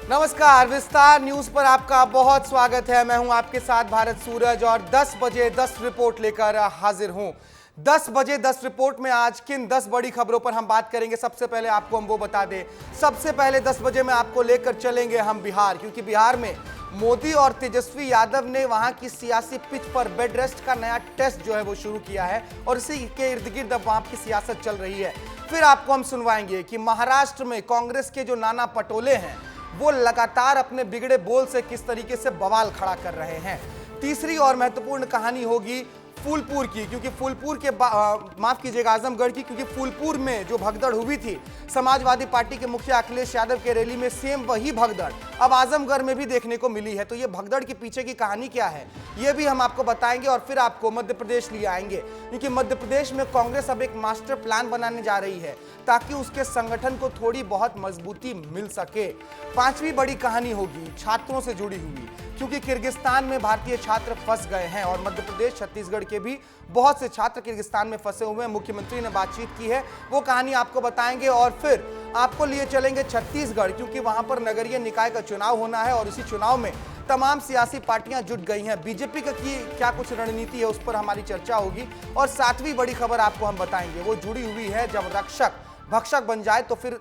नमस्कार, विस्तार न्यूज पर आपका बहुत स्वागत है। मैं हूं आपके साथ भारत सूरज और 10 बजे 10 रिपोर्ट लेकर हाजिर हूं। 10 बजे 10 रिपोर्ट में आज किन 10 बड़ी खबरों पर हम बात करेंगे, सबसे पहले आपको हम वो बता दें। सबसे पहले 10 बजे में आपको लेकर चलेंगे हम बिहार, क्योंकि बिहार में मोदी और तेजस्वी यादव ने वहां की सियासी पिच पर बेड रेस्ट का नया टेस्ट जो है वो शुरू किया है और इसी के इर्द गिर्द अब वहां की सियासत चल रही है। फिर आपको हम सुनवाएंगे कि महाराष्ट्र में कांग्रेस के जो नाना पटोले हैं वो लगातार अपने बिगड़े बोल से किस तरीके से बवाल खड़ा कर रहे हैं। तीसरी और महत्वपूर्ण कहानी होगी फूलपुर की, क्योंकि फूलपुर के माफ कीजिएगा आजमगढ़ की, क्योंकि फूलपुर में जो भगदड़ हुई थी समाजवादी पार्टी के मुखिया अखिलेश यादव के रैली में, सेम वही भगदड़ अब आजमगढ़ में भी देखने को मिली है। तो ये भगदड़ के पीछे की कहानी क्या है ये भी हम आपको बताएंगे। और फिर आपको मध्य प्रदेश लिए आएंगे, क्योंकि मध्य प्रदेश में कांग्रेस अब एक मास्टर प्लान बनाने जा रही है ताकि उसके संगठन को थोड़ी बहुत मजबूती मिल सके। पांचवी बड़ी कहानी होगी छात्रों से जुड़ी हुई, क्योंकि किर्गिस्तान में भारतीय छात्र फंस गए हैं और मध्य प्रदेश छत्तीसगढ़ के भी बहुत से छात्र किर्गिस्तान में फंसे हुए हैं। मुख्यमंत्री ने बातचीत की है, वो कहानी आपको बताएंगे। और फिर आपको लिए चलेंगे छत्तीसगढ़, क्योंकि वहां पर नगरीय निकाय का चुनाव होना है और इसी चुनाव में तमाम सियासी पार्टियां जुट गई हैं। बीजेपी का की क्या कुछ रणनीति है उस पर हमारी चर्चा होगी। और सातवीं बड़ी खबर आपको हम बताएंगे, वो जुड़ी हुई है जब रक्षक भक्षक बन जाए तो फिर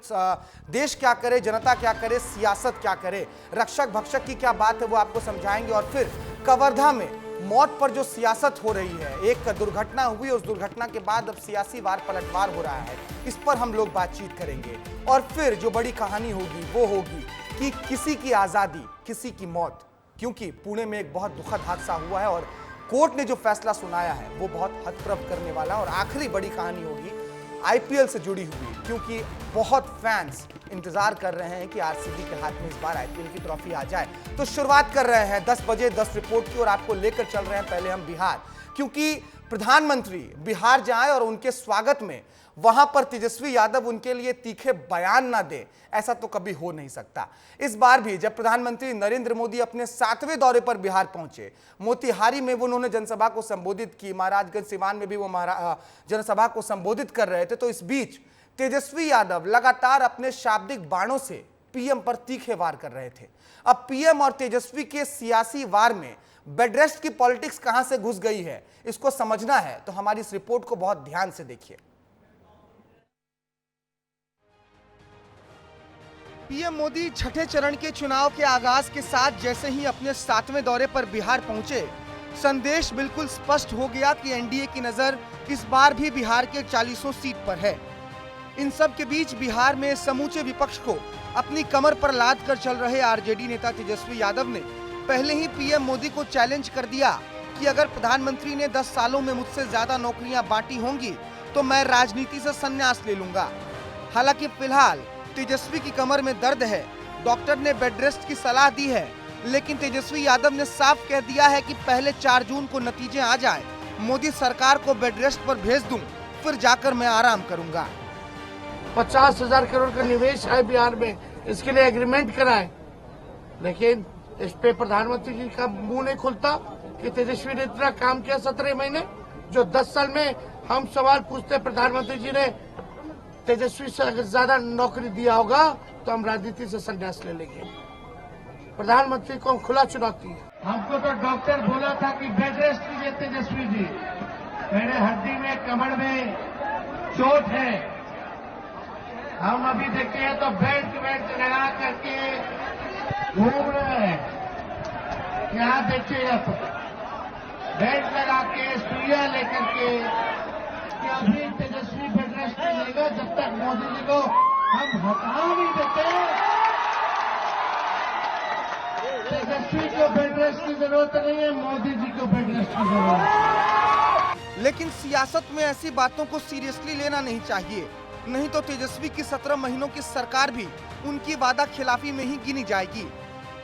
देश क्या करे, जनता क्या करे, सियासत क्या करे। रक्षक भक्षक की क्या बात है वो आपको समझाएंगे। और फिर कवर्धा में मौत पर जो सियासत हो रही है, एक दुर्घटना हुई, उस दुर्घटना के बाद अब सियासी वार पलटवार हो रहा है, इस पर हम लोग बातचीत करेंगे। और फिर जो बड़ी कहानी होगी वो होगी कि किसी की आज़ादी किसी की मौत, क्योंकि पुणे में एक बहुत दुखद हादसा हुआ है और कोर्ट ने जो फैसला सुनाया है वो बहुत हतप्रभ करने वाला है। और आखिरी बड़ी कहानी होगी आईपीएल से जुड़ी हुई, क्योंकि बहुत फैंस इंतजार कर रहे हैं कि आरसीबी के हाथ में इस बार आईपीएल की ट्रॉफी आ जाए। तो शुरुआत कर रहे हैं 10 बजे 10 रिपोर्ट की और आपको लेकर चल रहे हैं पहले हम बिहार, क्योंकि प्रधानमंत्री बिहार जाएं और उनके स्वागत में वहां पर तेजस्वी यादव उनके लिए तीखे बयान ना दे, ऐसा तो कभी हो नहीं सकता। इस बार भी जब प्रधानमंत्री नरेंद्र मोदी अपने 7वें दौरे पर बिहार पहुंचे, मोतिहारी में वो उन्होंने जनसभा को संबोधित की, महाराजगंज सिवान में भी वो जनसभा को संबोधित कर रहे थे। तो इस बीच तेजस्वी यादव लगातार अपने शाब्दिक बाणों से पीएम पर तीखे वार कर रहे थे। अब पीएम और तेजस्वी के सियासी वार में बेड रेस्ट की पॉलिटिक्स कहां से घुस गई है, इसको समझना है तो हमारी इस रिपोर्ट को बहुत ध्यान से देखिए। पीएम मोदी छठे चरण के चुनाव के आगाज के साथ जैसे ही अपने 7वें दौरे पर बिहार पहुंचे, संदेश बिल्कुल स्पष्ट हो गया कि एनडीए की नजर इस बार भी बिहार के 40 सीट पर है। इन सब के बीच बिहार में समूचे विपक्ष को अपनी कमर पर लाद कर चल रहे आरजेडी नेता तेजस्वी यादव ने पहले ही पीएम मोदी को चैलेंज कर दिया कि अगर प्रधानमंत्री ने 10 सालों में मुझसे ज्यादा नौकरियां बांटी होंगी तो मैं राजनीति से संन्यास ले लूंगा। हालांकि फिलहाल तेजस्वी की कमर में दर्द है, डॉक्टर ने बेड रेस्ट की सलाह दी है, लेकिन तेजस्वी यादव ने साफ कह दिया है कि पहले 4 जून को नतीजे आ जाए, मोदी सरकार को बेड रेस्ट पर भेज दूं, फिर जाकर मैं आराम करूंगा। 50,000 करोड़ का निवेश है बिहार में, इसके लिए एग्रीमेंट कराए, लेकिन इस पे प्रधानमंत्री जी का मुंह नहीं खुलता कि तेजस्वी ने इतना काम किया 17 महीने। जो 10 साल में हम सवाल पूछते प्रधानमंत्री जी ने तेजस्वी से अगर ज्यादा नौकरी दिया होगा तो हम राजनीति से संन्यास ले लेंगे। प्रधानमंत्री को खुला चुनौती है। हमको तो डॉक्टर बोला था कि बेड रेस्ट कीजिए तेजस्वी जी, मेरे हड्डी में कमर में चोट है, हम अभी देखते हैं तो बेल्ट लगा करके घूम रहे हैं। यहाँ देखिए आप बेल्ट लगा के सुइया लेकर के कि अभी तेजस्वी बेड रेस्ट लेगा जब तक मोदी जी को हम हटा नहीं देते। तेजस्वी को बेड रेस्ट की जरूरत नहीं है, मोदी जी को बेड रेस्ट की जरूरत है। लेकिन सियासत में ऐसी बातों को सीरियसली लेना नहीं चाहिए, नहीं तो तेजस्वी की 17 महीनों की सरकार भी उनकी वादा खिलाफी में ही गिनी जाएगी।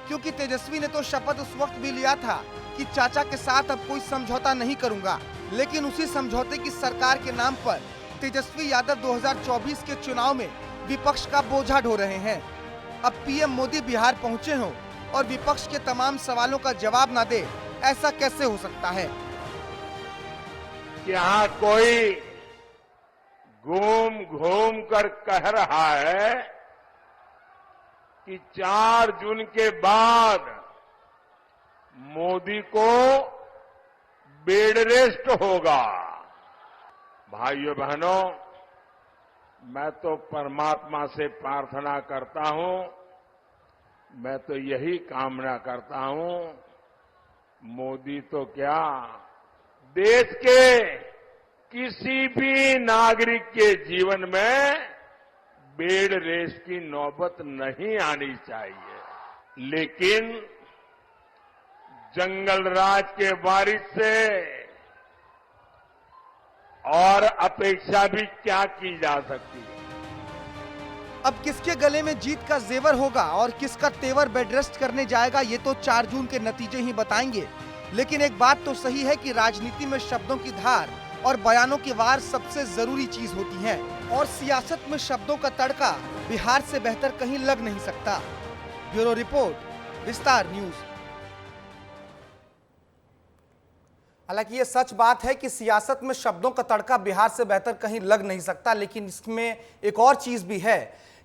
क्योंकि तेजस्वी ने तो शपथ उस वक्त भी लिया था कि चाचा के साथ अब कोई समझौता नहीं करूंगा, लेकिन उसी समझौते की सरकार के नाम पर तेजस्वी यादव 2024 के चुनाव में विपक्ष का बोझा ढो रहे हैं। अब पीएम मोदी बिहार पहुंचे हों और विपक्ष के तमाम सवालों का जवाब ना दे, ऐसा कैसे हो सकता है? यहाँ कोई घूम घूम कर कह रहा है कि 4 जून के बाद मोदी को बेड रेस्ट होगा। भाइयों बहनों, मैं तो परमात्मा से प्रार्थना करता हूं, मैं तो यही कामना करता हूं, मोदी तो क्या, देश के किसी भी नागरिक के जीवन में बेड रेस्ट की नौबत नहीं आनी चाहिए। लेकिन जंगल राज के वारिस से और अपेक्षा भी क्या की जा सकती है। अब किसके गले में जीत का जेवर होगा और किसका तेवर बेड रेस्ट करने जाएगा, ये तो 4 जून के नतीजे ही बताएंगे। लेकिन एक बात तो सही है कि राजनीति में शब्दों की धार और बयानों की वार सबसे जरूरी चीज होती है, और सियासत में शब्दों का तड़का बिहार से बेहतर कहीं लग नहीं सकता। ब्यूरो रिपोर्ट, विस्तार न्यूज। हालांकि ये सच बात है कि सियासत में शब्दों का तड़का बिहार से बेहतर कहीं लग नहीं सकता, लेकिन इसमें एक और चीज भी है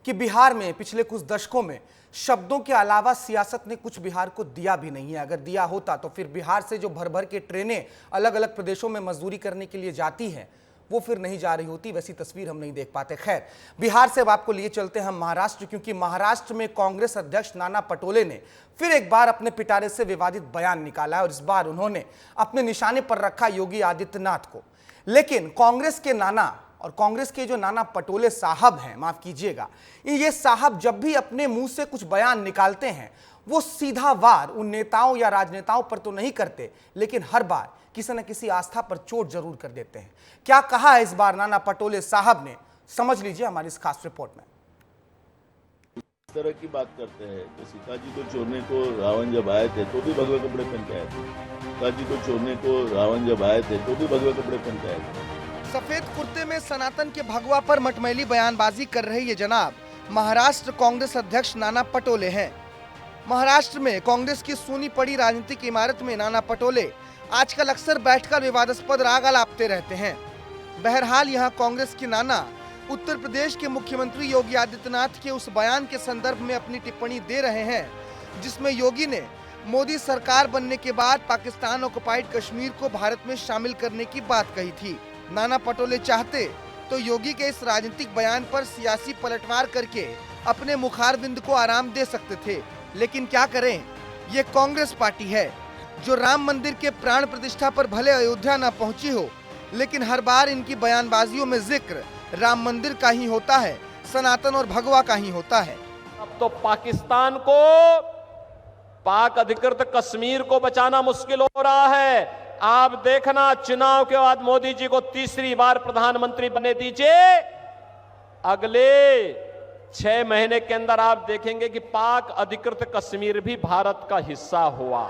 कि बिहार में पिछले कुछ दशकों में शब्दों के अलावा सियासत ने कुछ बिहार को दिया भी नहीं है। अगर दिया होता तो फिर बिहार से जो भर भर के ट्रेनें अलग अलग प्रदेशों में मजदूरी करने के लिए जाती हैं वो फिर नहीं जा रही होती, वैसी तस्वीर हम नहीं देख पाते। खैर, बिहार से अब आपको लिए चलते हैं हम महाराष्ट्र, क्योंकि महाराष्ट्र में कांग्रेस अध्यक्ष नाना पटोले ने फिर एक बार अपने पिटारे से विवादित बयान निकाला है और इस बार उन्होंने अपने निशाने पर रखा योगी आदित्यनाथ को। लेकिन कांग्रेस के नाना और कांग्रेस के जो नाना पटोले साहब हैं, माफ कीजिएगा, ये साहब जब भी अपने मुंह से कुछ बयान निकालते हैं वो सीधा वार उन नेताओं या राजनेताओं पर तो नहीं करते, लेकिन हर बार किसी न किसी आस्था पर चोट जरूर कर देते हैं। क्या कहा है इस बार नाना पटोले साहब ने, समझ लीजिए हमारी इस खास रिपोर्ट में। इस तरह की बात करते हैं तो सीता जी को छोड़ने को रावण जब आए थे तो भी भगवे कपड़े पहन के आए थे। सीता जी को छोड़ने को रावण जब आए थे तो भी भगवे कपड़े पहन के आए थे। सफेद कुर्ते में सनातन के भगवा पर मटमैली बयानबाजी कर रहे ये जनाब महाराष्ट्र कांग्रेस अध्यक्ष नाना पटोले हैं। महाराष्ट्र में कांग्रेस की सूनी पड़ी राजनीतिक इमारत में नाना पटोले आजकल अक्सर बैठकर विवादास्पद राग अलापते रहते हैं। बहरहाल यहाँ कांग्रेस के नाना उत्तर प्रदेश के मुख्यमंत्री योगी आदित्यनाथ के उस बयान के संदर्भ में अपनी टिप्पणी दे रहे हैं जिसमें योगी ने मोदी सरकार बनने के बाद पाकिस्तान ऑक्युपाइड कश्मीर को भारत में शामिल करने की बात कही थी। नाना पटोले चाहते तो योगी के इस राजनीतिक बयान पर सियासी पलटवार करके अपने मुखारबिंद को आराम दे सकते थे, लेकिन क्या करें, ये कांग्रेस पार्टी है जो राम मंदिर के प्राण प्रतिष्ठा पर भले अयोध्या न पहुंची हो, लेकिन हर बार इनकी बयानबाजियों में जिक्र राम मंदिर का ही होता है, सनातन और भगवा का ही होता है। अब तो पाकिस्तान को, पाक अधिकृत कश्मीर को बचाना मुश्किल हो रहा है। आप देखना, चुनाव के बाद मोदी जी को तीसरी बार प्रधानमंत्री बनने दीजिए, अगले 6 महीने के अंदर आप देखेंगे कि पाक अधिकृत कश्मीर भी भारत का हिस्सा हुआ।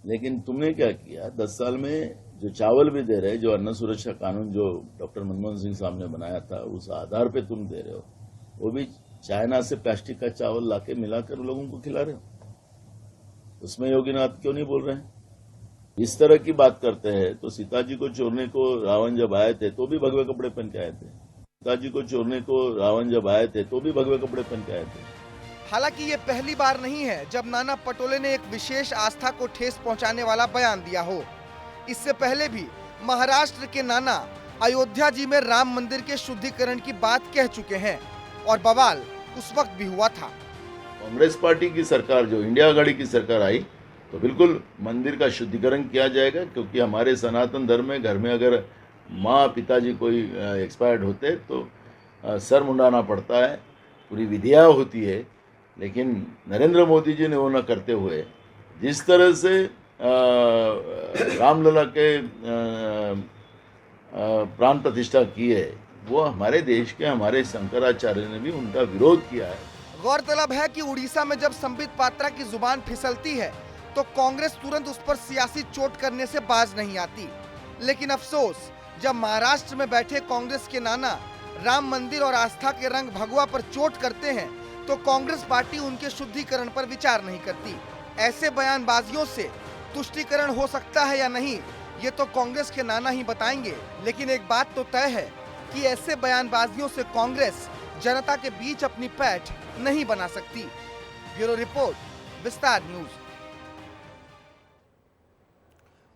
लेकिन तुमने क्या किया, 10 साल में जो चावल भी दे रहे, जो अन्न सुरक्षा कानून जो डॉक्टर मनमोहन सिंह साहब ने बनाया था उस आधार पे तुम दे रहे हो, वो भी चाइना से प्लास्टिक का चावल लाके मिलाकर लोगों को खिला रहे हो। उसमें योगीनाथ क्यों नहीं बोल रहे हैं? इस तरह की बात करते हैं तो सीता जी को छोड़ने को रावण जब आए थे तो भी भगवे कपड़े पहन के आए थे। सीता जी को छोड़ने को रावण जब आए थे तो भी भगवे कपड़े पहन के आए थे। हालांकि ये पहली बार नहीं है जब नाना पटोले ने एक विशेष आस्था को ठेस पहुंचाने वाला बयान दिया हो। इससे पहले भी महाराष्ट्र के नाना अयोध्या जी में राम मंदिर के शुद्धिकरण की बात कह चुके हैं और बवाल उस वक्त भी हुआ था। कांग्रेस पार्टी की सरकार, जो इंडिया आघाड़ी की सरकार आई, तो बिल्कुल मंदिर का शुद्धिकरण किया जाएगा, क्योंकि हमारे सनातन धर्म में घर में अगर माँ पिताजी कोई एक्सपायर्ड होते तो सर मुंडाना पड़ता है, पूरी विधियाँ होती है। लेकिन नरेंद्र मोदी जी ने वो न करते हुए जिस तरह से रामलला के प्राण प्रतिष्ठा की है, वो हमारे देश के हमारे शंकराचार्य ने भी उनका विरोध किया है। गौरतलब है कि उड़ीसा में जब संबित पात्रा की जुबान फिसलती है तो कांग्रेस तुरंत उस पर सियासी चोट करने से बाज नहीं आती। लेकिन अफसोस, जब महाराष्ट्र में बैठे कांग्रेस के नाना राम मंदिर और आस्था के रंग भगवा पर चोट करते हैं तो कांग्रेस पार्टी उनके शुद्धिकरण पर विचार नहीं करती। ऐसे बयानबाजियों से तुष्टीकरण हो सकता है या नहीं, ये तो कांग्रेस के नाना ही बताएंगे। लेकिन एक बात तो तय है कि ऐसे बयानबाजियों से कांग्रेस जनता के बीच अपनी पैठ नहीं बना सकती। ब्यूरो रिपोर्ट, विस्तार न्यूज।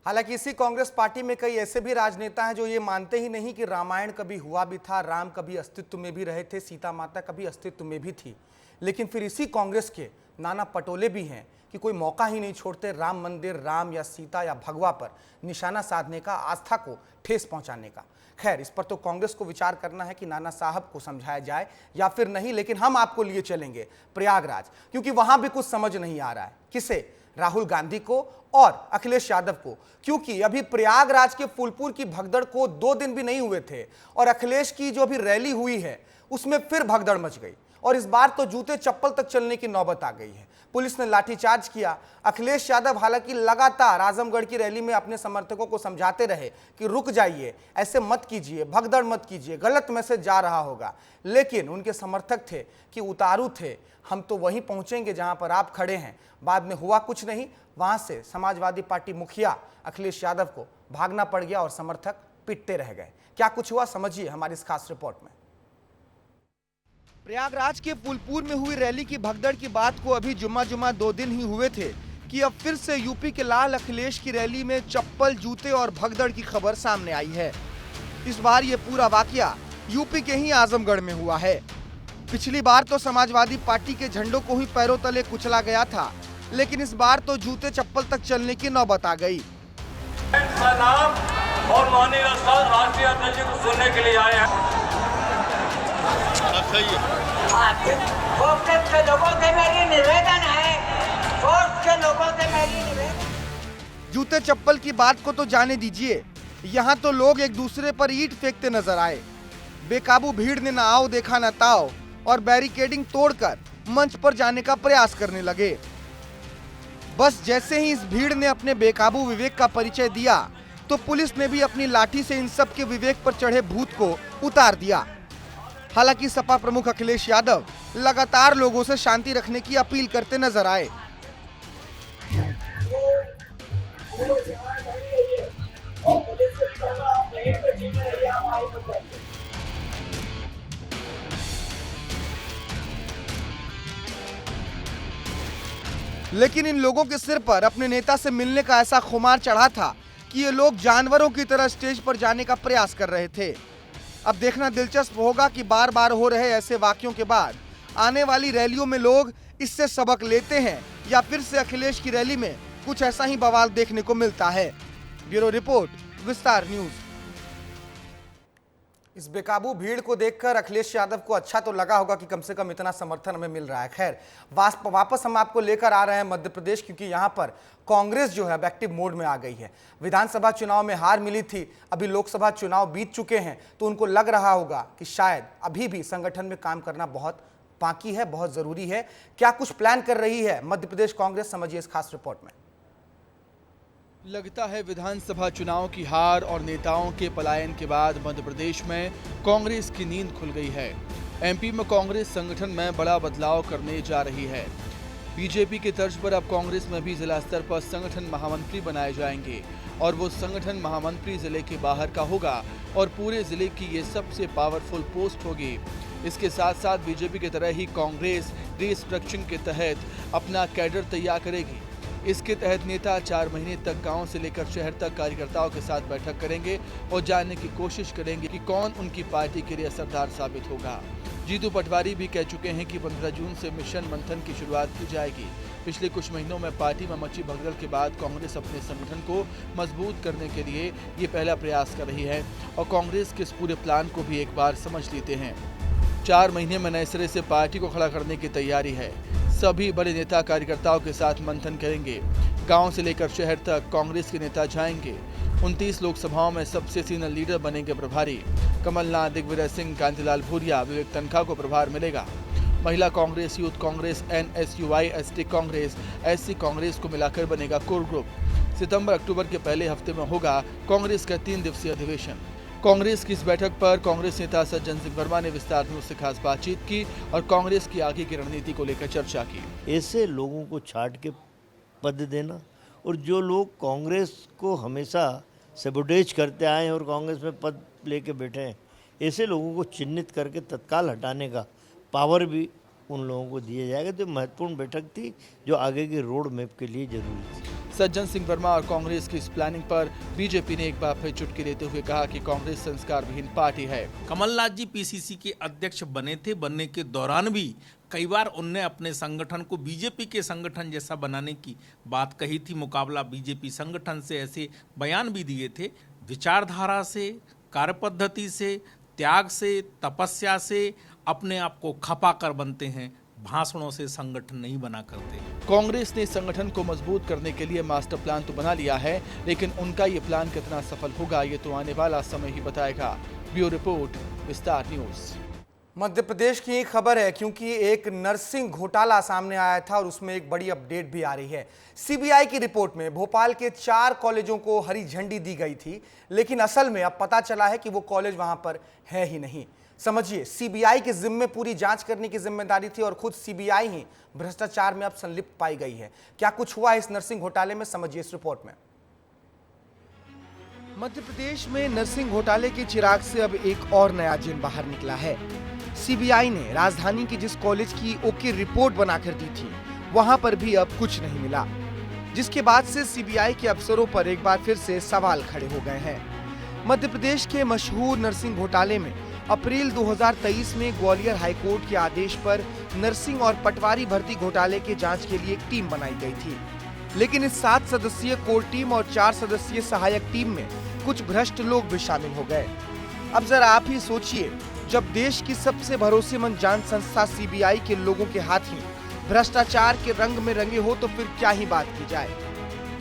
हालांकि इसी कांग्रेस पार्टी में कई ऐसे भी राजनेता हैं जो ये मानते ही नहीं कि रामायण कभी हुआ भी था, राम कभी अस्तित्व में भी रहे थे, सीता माता कभी अस्तित्व में भी थी। लेकिन फिर इसी कांग्रेस के नाना पटोले भी हैं कि कोई मौका ही नहीं छोड़ते राम मंदिर, राम या सीता या भगवा पर निशाना साधने का, आस्था को ठेस पहुंचाने का। खैर, इस पर तो कांग्रेस को विचार करना है कि नाना साहब को समझाया जाए या फिर नहीं, लेकिन हम आपको लिए चलेंगे प्रयागराज, क्योंकि वहां भी कुछ समझ नहीं आ रहा है। किसे? राहुल गांधी को और अखिलेश यादव को, क्योंकि अभी प्रयागराज के फूलपुर की भगदड़ को 2 दिन भी नहीं हुए थे और अखिलेश की जो अभी रैली हुई है उसमें फिर भगदड़ मच गई और इस बार तो जूते चप्पल तक चलने की नौबत आ गई है। पुलिस ने लाठीचार्ज किया। अखिलेश यादव हालांकि लगातार आजमगढ़ की रैली में अपने समर्थकों को समझाते रहे कि रुक जाइए, ऐसे मत कीजिए, भगदड़ मत कीजिए, गलत मैसेज जा रहा होगा। लेकिन उनके समर्थक थे कि उतारू थे, हम तो वहीं पहुंचेंगे जहां पर आप खड़े हैं। बाद में हुआ कुछ नहीं, वहां से समाजवादी पार्टी मुखिया अखिलेश यादव को भागना पड़ गया और समर्थक पिटते रह गए। क्या कुछ हुआ, समझिए हमारी इस खास रिपोर्ट में। प्रयागराज के फूलपुर में हुई रैली की भगदड़ की बात को अभी जुम्मा 2 दिन ही हुए थे कि अब फिर से यूपी के लाल अखिलेश की रैली में चप्पल, जूते और भगदड़ की खबर सामने आई है। इस बार ये पूरा वाकया यूपी के ही आजमगढ़ में हुआ है। पिछली बार तो समाजवादी पार्टी के झंडों को ही पैरों तले कुचला गया था, लेकिन इस बार तो जूते चप्पल तक चलने की नौबत आ गई। और माननीय राष्ट्रीय अध्यक्ष को सुनने के लिए आए हैं। कांग्रेस के लोगों से मेरी निवेदन है, फोर्स के लोगों से मेरी निवेदन। जूते चप्पल की बात को तो जाने दीजिए, यहाँ तो लोग एक दूसरे पर ईंट फेंकते नजर आए। बेकाबू भीड़ ने ना आओ देखा ना ताओ और बैरिकेडिंग तोड़कर मंच पर जाने का प्रयास करने लगे। बस जैसे ही इस भीड़ ने अपने बेकाबू विवेक का परिचय दिया तो पुलिस ने भी अपनी लाठी से इन सब के विवेक पर चढ़े भूत को उतार दिया। हालांकि सपा प्रमुख अखिलेश यादव लगातार लोगों से शांति रखने की अपील करते नजर आए। लेकिन इन लोगों के सिर पर अपने नेता से मिलने का ऐसा खुमार चढ़ा था कि ये लोग जानवरों की तरह स्टेज पर जाने का प्रयास कर रहे थे। अब देखना दिलचस्प होगा कि बार बार हो रहे ऐसे वाक्यों के बाद आने वाली रैलियों में लोग इससे सबक लेते हैं या फिर से अखिलेश की रैली में कुछ ऐसा ही बवाल देखने को मिलता है। ब्यूरो रिपोर्ट, विस्तार न्यूज। इस बेकाबू भीड़ को देखकर अखिलेश यादव को अच्छा तो लगा होगा कि कम से कम इतना समर्थन हमें मिल रहा है। खैर, वापस हम आपको लेकर आ रहे हैं मध्य प्रदेश, क्योंकि यहाँ पर कांग्रेस जो है एक्टिव मोड में आ गई है। विधानसभा चुनाव में हार मिली थी, अभी लोकसभा चुनाव बीत चुके हैं, तो उनको लग रहा होगा कि शायद अभी भी संगठन में काम करना बहुत बाकी है, बहुत जरूरी है। क्या कुछ प्लान कर रही है मध्य प्रदेश कांग्रेस, समझिए इस खास रिपोर्ट में। लगता है विधानसभा चुनाव की हार और नेताओं के पलायन के बाद मध्य प्रदेश में कांग्रेस की नींद खुल गई है। एमपी में कांग्रेस संगठन में बड़ा बदलाव करने जा रही है। बीजेपी के तर्ज पर अब कांग्रेस में भी जिला स्तर पर संगठन महामंत्री बनाए जाएंगे और वो संगठन महामंत्री जिले के बाहर का होगा और पूरे जिले की ये सबसे पावरफुल पोस्ट होगी। इसके साथ साथ बीजेपी की तरह ही कांग्रेस रीस्ट्रक्चरिंग के तहत अपना कैडर तैयार करेगी। इसके तहत नेता 4 महीने तक गांव से लेकर शहर तक कार्यकर्ताओं के साथ बैठक करेंगे और जानने की कोशिश करेंगे कि कौन उनकी पार्टी के लिए असरदार साबित होगा। जीतू पटवारी भी कह चुके हैं कि 15 जून से मिशन मंथन की शुरुआत की जाएगी। पिछले कुछ महीनों में पार्टी में मची भगदड़ के बाद कांग्रेस अपने संगठन को मजबूत करने के लिए ये पहला प्रयास कर रही है और कांग्रेस के इस पूरे प्लान को भी एक बार समझ लेते हैं। 4 महीने में नए सिरे से पार्टी को खड़ा करने की तैयारी है। सभी बड़े नेता कार्यकर्ताओं के साथ मंथन करेंगे। गांव से लेकर शहर तक कांग्रेस के नेता जाएंगे। 29 लोकसभाओं में सबसे सीनियर लीडर बनेंगे प्रभारी। कमलनाथ, दिग्विजय सिंह, कांतिलाल भूरिया, विवेक तनखा को प्रभार मिलेगा। महिला Congress, youth Congress, NSUI, ST Congress, SC Congress को मिलाकर बनेगा कोर ग्रुप। सितंबर-अक्टूबर के पहले हफ्ते में होगा कांग्रेस का 3 दिवसीय अधिवेशन। कांग्रेस की इस बैठक पर कांग्रेस नेता सज्जन सिंह वर्मा ने विस्तार न्यूज से खास बातचीत की और कांग्रेस की आगे की रणनीति को लेकर चर्चा की। ऐसे लोगों को छांट के पद देना और जो लोग कांग्रेस को हमेशा सबोटेज करते आए और कांग्रेस में पद लेके बैठे हैं, ऐसे लोगों को चिन्हित करके तत्काल हटाने का पावर भी उन लोगों को दिया जाएगा। तो महत्वपूर्ण बैठक थी जो आगे के रोड मैप के लिए जरूरी थी। सज्जन सिंह वर्मा और कांग्रेस की इस प्लानिंग पर बीजेपी ने एक बार फिर चुटकी देते हुए कहा कि कांग्रेस संस्कार विहीन पार्टी है। कमलनाथ जी पीसीसी के अध्यक्ष बने थे, बनने के दौरान भी कई बार उनने अपने संगठन को बीजेपी के संगठन जैसा बनाने की बात कही थी। मुकाबला बीजेपी संगठन से ऐसे बयान भी दिए थे। विचारधारा से, कार्यपद्धति से, त्याग से, तपस्या से अपने आप को खपा कर बनते हैं, भाषणों से संगठन नहीं बना करते। कांग्रेस ने संगठन को मजबूत करने के लिए मास्टर प्लान तो बना लिया है, लेकिन उनका ये प्लान कितना सफल होगा ये तो आने वाला समय ही बताएगा। ब्यूरो रिपोर्ट, विस्तार न्यूज। मध्य प्रदेश की एक खबर है, क्योंकि एक नर्सिंग घोटाला सामने आया था और उसमें एक बड़ी अपडेट भी आ रही है। सीबीआई की रिपोर्ट में भोपाल के 4 कॉलेजों को हरी झंडी दी गई थी, लेकिन असल में अब पता चला है कि वो कॉलेज वहां पर है ही नहीं। समझिए, सीबीआई के जिम्मे पूरी जांच करने की जिम्मेदारी थी और खुद सीबीआई ही भ्रष्टाचार में अब संलिप्त पाई गई है। क्या कुछ हुआ इस नर्सिंग घोटाले में, समझिए इस रिपोर्ट में। मध्य प्रदेश में नर्सिंग घोटाले के चिराग से अब एक और नया जिन बाहर निकला है। सीबीआई ने राजधानी की जिस कॉलेज की ओके रिपोर्ट बनाकर दी थी, वहां पर भी अब कुछ नहीं मिला, जिसके बाद से सीबीआई के अफसरों पर एक बार फिर से सवाल खड़े हो गए हैं। मध्य प्रदेश के मशहूर नर्सिंग घोटाले में अप्रैल 2023 में ग्वालियर हाईकोर्ट के आदेश पर नर्सिंग और पटवारी भर्ती घोटाले के जांच के लिए एक टीम बनाई गई थी, लेकिन इस 7 सदस्यीय कोर टीम और 4 सदस्यीय सहायक टीम में कुछ भ्रष्ट लोग भी शामिल हो गए। अब जरा आप ही सोचिए, जब देश की सबसे भरोसेमंद जांच संस्था सीबीआई के लोगों के हाथ ही भ्रष्टाचार के रंग में रंगे हो तो फिर क्या ही बात की जाए।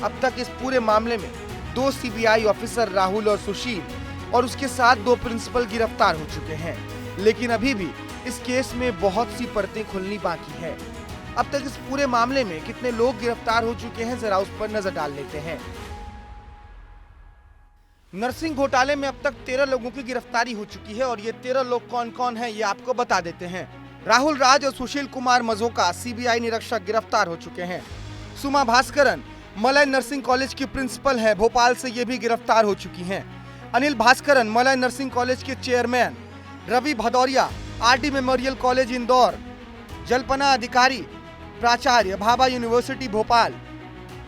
अब तक इस पूरे मामले में 2 सीबीआई ऑफिसर राहुल और सुशील और उसके साथ 2 प्रिंसिपल गिरफ्तार हो चुके हैं, लेकिन अभी भी इस केस में बहुत सी परतें खुलनी बाकी है। अब तक इस पूरे मामले में कितने लोग गिरफ्तार हो चुके हैं, जरा उस पर नजर डाल लेते हैं। नर्सिंग घोटाले में अब तक 13 लोगों की गिरफ्तारी हो चुकी है और ये 13 लोग कौन कौन हैं ये आपको बता देते हैं। राहुल राज और सुशील कुमार मजोका सीबीआई निरीक्षक गिरफ्तार हो चुके हैं। सुमा भास्करन मलय नर्सिंग कॉलेज की प्रिंसिपल है, भोपाल से ये भी गिरफ्तार हो चुकी हैं। अनिल भास्करन मलय नर्सिंग कॉलेज के chairman. Ravi Bhadauria RD memorial college Indore, Jalpana Adhikari प्राचार्य भाभा यूनिवर्सिटी भोपाल।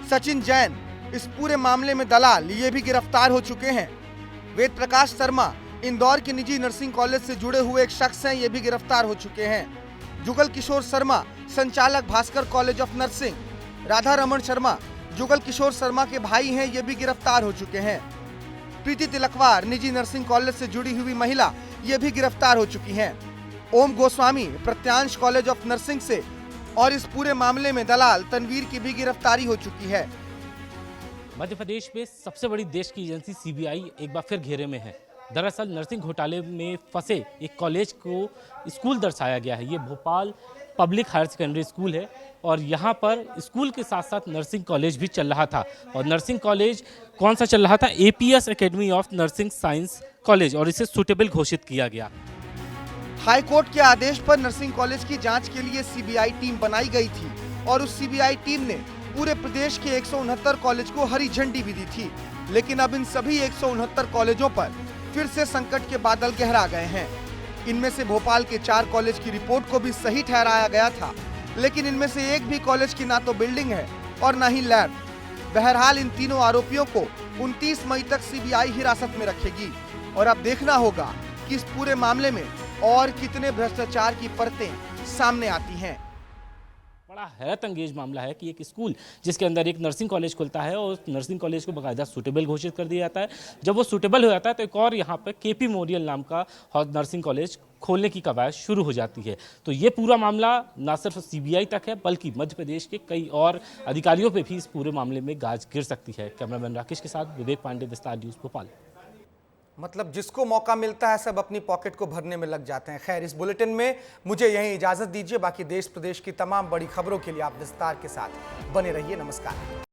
सचिन जैन इस पूरे मामले में दलाल, ये भी गिरफ्तार हो चुके हैं। वेद प्रकाश शर्मा इंदौर के निजी नर्सिंग कॉलेज से जुड़े हुए एक शख्स हैं, ये भी गिरफ्तार हो चुके हैं। जुगल किशोर शर्मा संचालक Bhaskar college of nursing. Radha Raman Sharma Jugal Kishore Sharma के भाई हैं, ये भी गिरफ्तार हो चुके हैं। प्रीति तिलकवार निजी नर्सिंग कॉलेज से जुड़ी हुई महिला, ये भी गिरफ्तार हो चुकी हैं। ओम गोस्वामी प्रत्यांश कॉलेज ऑफ नर्सिंग से और इस पूरे मामले में दलाल तनवीर की भी गिरफ्तारी हो चुकी है। मध्य प्रदेश में सबसे बड़ी देश की एजेंसी सीबीआई एक बार फिर घेरे में है। दरअसल नर्सिंग घोटाले में फंसे एक कॉलेज को स्कूल दर्शाया गया है। ये Bhopal public higher secondary school है और यहाँ पर स्कूल के साथ साथ नर्सिंग कॉलेज भी चल रहा था। और नर्सिंग कॉलेज कौन सा चल रहा था? APS academy of nursing science college, और इसे सूटेबल घोषित किया गया। हाईकोर्ट के आदेश पर नर्सिंग कॉलेज की जांच के लिए सीबीआई टीम बनाई गई थी और उस सीबीआई टीम ने पूरे प्रदेश के 169 कॉलेज को हरी झंडी भी दी थी, लेकिन अब इन सभी 169 कॉलेजों पर फिर से संकट के बादल गहरा गए हैं। इनमें से भोपाल के 4 कॉलेज की रिपोर्ट को भी सही ठहराया गया था, लेकिन इनमें से एक भी कॉलेज की ना तो बिल्डिंग है और ना ही लैब। बहरहाल इन तीनों आरोपियों को 29 मई तक सीबीआई हिरासत में रखेगी और अब देखना होगा कि इस पूरे मामले में और कितने भ्रष्टाचार की परतें सामने आती हैं। बड़ा हैरत अंगेज मामला है कि एक स्कूल जिसके अंदर एक नर्सिंग कॉलेज खुलता है और उस नर्सिंग कॉलेज को बाकायदा सूटेबल घोषित कर दिया जाता है। जब वो सूटेबल हो जाता है तो एक और यहाँ पर केपी मेमोरियल नाम का नर्सिंग कॉलेज खोलने की कवायद शुरू हो जाती है। तो ये पूरा मामला न सिर्फ सीबीआई तक है बल्कि मध्य प्रदेश के कई और अधिकारियों पर भी इस पूरे मामले में गाज गिर सकती है। कैमरामैन राकेश के साथ विवेक पांडे, विस्तार न्यूज भोपाल। मतलब जिसको मौका मिलता है सब अपनी पॉकेट को भरने में लग जाते हैं। खैर, इस बुलेटिन में मुझे यहीं इजाजत दीजिए। बाकी देश प्रदेश की तमाम बड़ी खबरों के लिए आप विस्तार के साथ बने रहिए। नमस्कार।